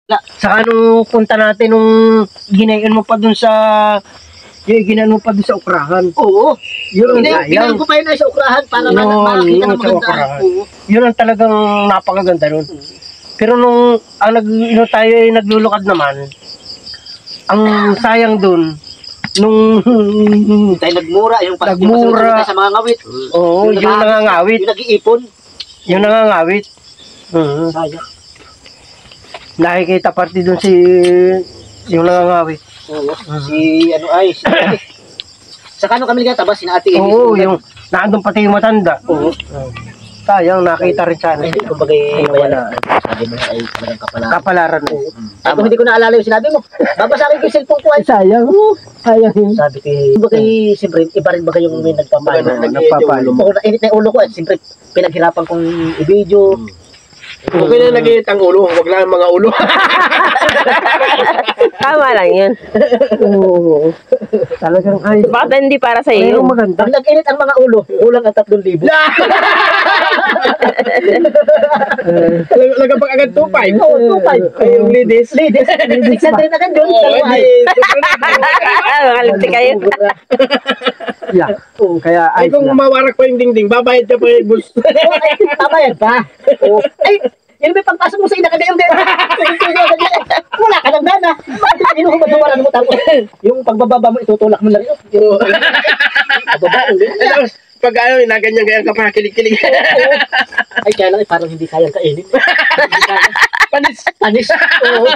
Saka nung punta natin nung ginayon mo pa dun sa ginayon mo pa dun sa ukrahan. Oo. Yun ang Hindi, sayang. ko pa yun ay sa ukrahan para makakita ng maganda. Yun ang talagang napakaganda nun. Pero nung tayo ay naglulukad naman, ang sayang dun, nung tayo nagmura, yung nagmura sa mga ngawit. Oo, yung nangangawit. Yung nag-iipon. Yung nangangawit. Sayang. Nakikita party dun yung nangangawit. Oo. Si ate. Sa kano kami nagkatabas, si ate. Oo, yung naandun pati yung matanda. Oo. Sayang, nakita rin sana. Hindi, kumbaga wala. Sabi mo na ay talagang kapalaran. Kapalaran. Ako hindi ko naalala yung sinabi mo. Babasahin ko yung cellphone ko ay. Sayang. Sayang yun. Sabi ko, kumbaga siyempre, iba rin ba kayong may nagpapalo? Nagpapalo. Init na yung ulo ko at siyempre, pinaghirapan kong i-video. Okay na nag-iit ang ulo, huwag lang mga ulo. Tama lang yun. Oo. Talagang ay. Bakit hindi para sa Pero iyo? maganda. Pag nag-init ang mga ulo, kulang ang 3,000. Lagapag agad 2.5. Oo, 2,500. Ay, yung ladies. 600 na ganyan. Mga lipti kayo. Yeah. Kaya Ay, kung mawarak pa yung dingding, babayad ka pa yung bus. Tabayad pa. Ay, yun ba pagpasok mo sa ina kagayang din? Wala ka ng dana. Inuhubad mo wala mo tapos. Yung pagbababa mo, itutulak mo lang yun. Pagbaba, hindi. Pag naganyan-ganyan ka pa, kilig-kilig. Ay, kaya lang, parang hindi kayang kainin. Panis. Panis. Oo.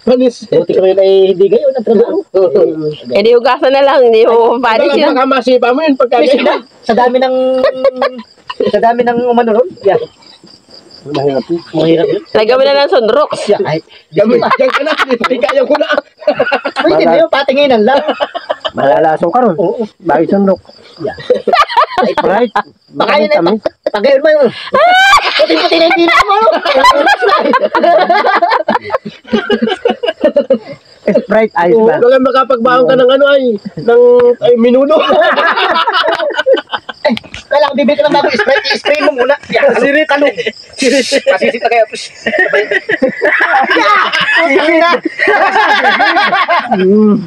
Panis. Buti ko yun ay hindi gayon ang trabaho. Eh di hugasan na lang, hindi mo panis yun. Baka masipa mo yun pagka ganyan. Sa dami ng umano ron. Yeah. Mahirap yun. Lagyan mo na lang sunrox. Yeah. Ay, Gamit, yan ka na. Hindi kaya ko na. pwede na yun, patinginan lang. malalasong ka ron. Oo. Bakit sundok? Yeah. Right. Baka yun ay, pagayon mo yun. Puting-puti na hindi na mo. Sprite ice ba? Wala makapagbaon ka ng ng minuno. Kailangan bibili ka ng bagong Sprite, i-spray mo muna. Yeah. Sirit. Tanong. Masisit na kayo.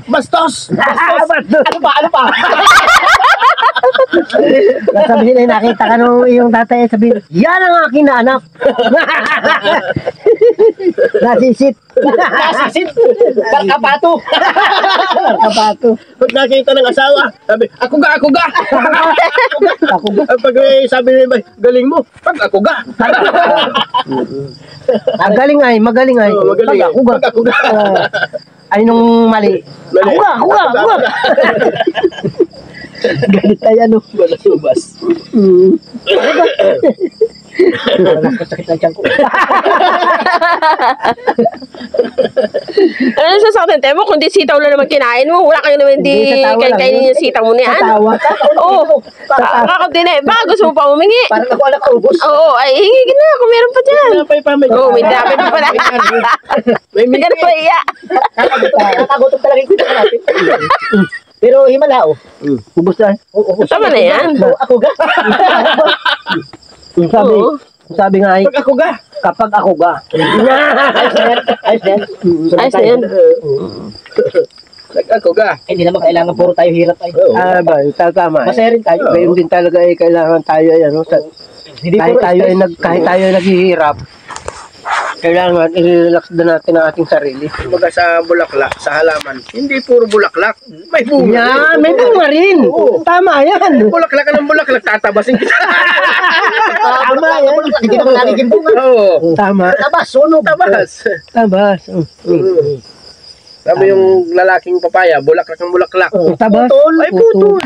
Bastos. Ano pa? Sabihin ay nakita ka nung iyong tatay, sabihin, yan ang aking na anak. Nasisit. Kapato. Kapato. Pag nakita ng asawa, sabi, ako ga. Pag sabi niya, galing mo, pag ako ga. Magaling ay. Magaling. Pag ako ga. Ay nung mali. Ako ga. Galit tayo ano. Wala subas. Sakit ng tiyan ko. Ano na sasaktan tayo mo? Kundi sitaw lang naman kinain mo. Wala kayo naman Hindi, sa tawa lang kainin yun. yung sitaw mo na yan. Tatawa. Oo. Kakakunti na eh. Baka gusto mo pa humingi. Parang ako anak ubos. Oo. Ay, hingi ka na kung meron pa dyan. Oo, may dapat pa pala. May Hindi ka na pa iya. Nakakagutom talaga yung kwento natin. Pero himala Ubus na. Tama na yan. Ako ga. Oo. Sabi nga ay, Pag ako ga. kapag ako ga. Ayos na yan. Ayos na yan. Pag ako ga. Hindi naman kailangan puro tayo hirap tayo. Tama. Masaya rin tayo. Gayon din talaga ay kailangan tayo ay Hindi kahit puro tayo ay naghihirap. Kailangan i-relax din natin ang ating sarili. Kumbaga sa bulaklak, sa halaman, hindi puro bulaklak. May bunga. Yan, may bunga rin. Tama yan. Bulaklak ka ng bulaklak, tatabasin kita. Tama yan. Hindi naman nagiging bunga. Oo. Tama. Tabas, sunog. Tabas. Tabas. Sabi yung lalaking papaya, bulaklak ng bulaklak. Tabas. Putol. Ay, putol.